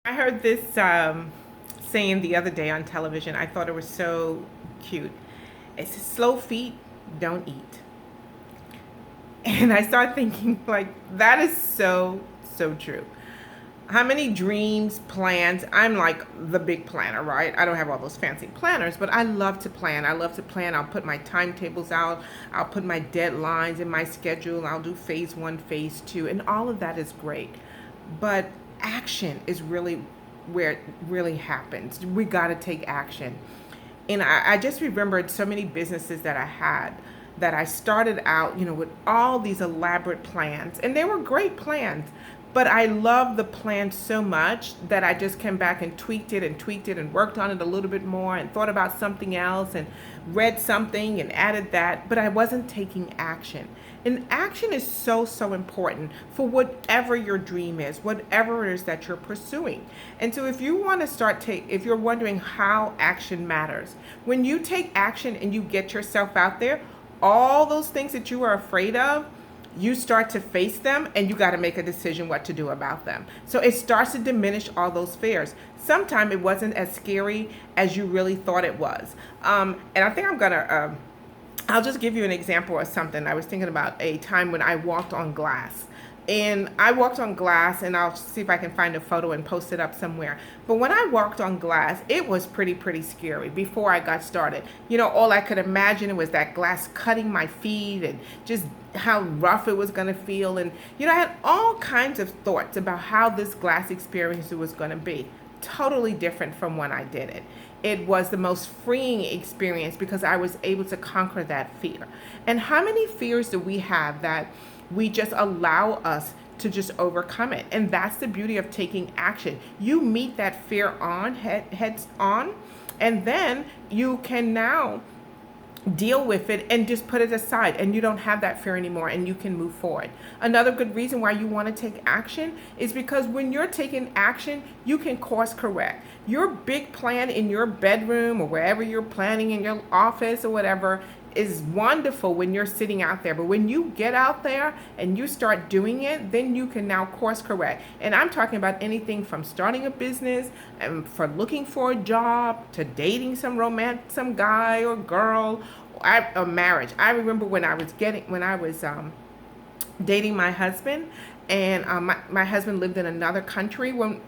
I heard this saying the other day on television. I thought it was so cute. It says, slow feet don't eat. And I started thinking, like, that is so, so true. How many dreams, plans? I'm like the big planner, right? I don't have all those fancy planners, but I love to plan. I love to plan. I'll put my timetables out. I'll put my deadlines in my schedule. I'll do phase one, phase two, and all of that is great. But action is really where it really happens. We got to take action. And I just remembered so many businesses that I had that I started out, with all these elaborate plans, and they were great plans. But I loved the plan so much that I just came back and tweaked it and tweaked it and worked on it a little bit more and thought about something else and read something and added that. But I wasn't taking action. And action is so, so important for whatever your dream is, whatever it is that you're pursuing. And so if you want to if you're wondering how action matters, when you take action and you get yourself out there, all those things that you are afraid of, you start to face them and you got to make a decision what to do about them. So it starts to diminish all those fears. Sometimes it wasn't as scary as you really thought it was. And I think I'll just give you an example of something. I was thinking about a time when I walked on glass. And I walked on glass, and I'll see if I can find a photo and post it up somewhere. But when I walked on glass, it was pretty scary before I got started. All I could imagine was that glass cutting my feet and just how rough it was going to feel. And, I had all kinds of thoughts about how this glass experience was going to be. Totally different from when I did it. It was the most freeing experience because I was able to conquer that fear. And how many fears do we have that we just allow us to just overcome it? And that's the beauty of taking action. You meet that fear heads on, and then you can now deal with it and just put it aside, and you don't have that fear anymore, and you can move forward. Another good reason why you want to take action is because when you're taking action, you can course correct. Your big plan in your bedroom or wherever you're planning in your office or whatever is wonderful when you're sitting out there, but when you get out there and you start doing it, then you can now course correct. And I'm talking about anything from starting a business and for looking for a job to dating some guy or girl, or marriage. I remember when I was dating my husband, and my husband lived in another country when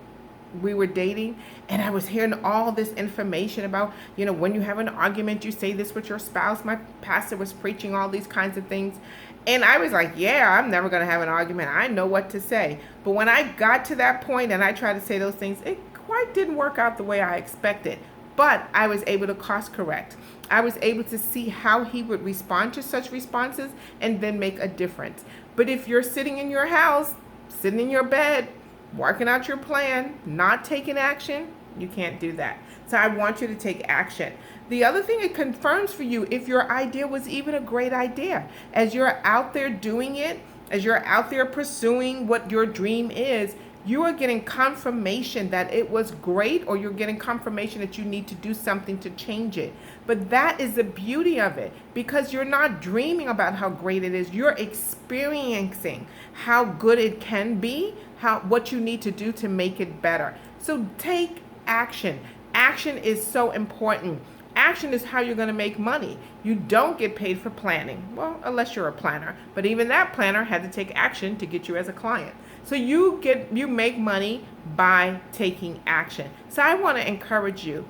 we were dating, and I was hearing all this information about, when you have an argument, you say this with your spouse. My pastor was preaching all these kinds of things. And I was like, yeah, I'm never going to have an argument. I know what to say. But when I got to that point and I tried to say those things, it quite didn't work out the way I expected. But I was able to course correct. I was able to see how he would respond to such responses and then make a difference. But if you're sitting in your house, sitting in your bed, working out your plan, not taking action, you can't do that. So I want you to take action. The other thing, it confirms for you if your idea was even a great idea. As you're out there doing it, as you're out there pursuing what your dream is, you are getting confirmation that it was great, or you're getting confirmation that you need to do something to change it. But that is the beauty of it, because you're not dreaming about how great it is. You're experiencing how good it can be, what you need to do to make it better. So take action. Action is so important. Action is how you're going to make money. You don't get paid for planning. Well, unless you're a planner. But even that planner had to take action to get you as a client. So you make money by taking action. So I want to encourage you.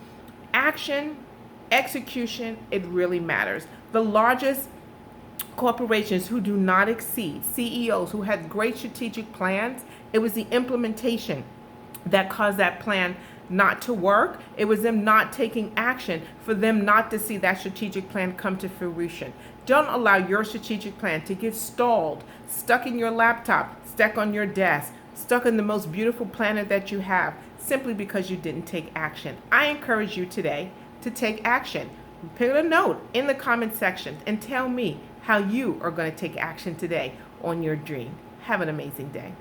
Action, execution, it really matters. The largest corporations who do not exceed, CEOs who had great strategic plans, it was the implementation that caused that plan not to work. It was them not taking action for them not to see that strategic plan come to fruition. Don't allow your strategic plan to get stalled, stuck in your laptop, stuck on your desk, stuck in the most beautiful planet that you have, simply because you didn't take action. I encourage you today to take action. Put a note in the comment section and tell me how you are going to take action today on your dream. Have an amazing day.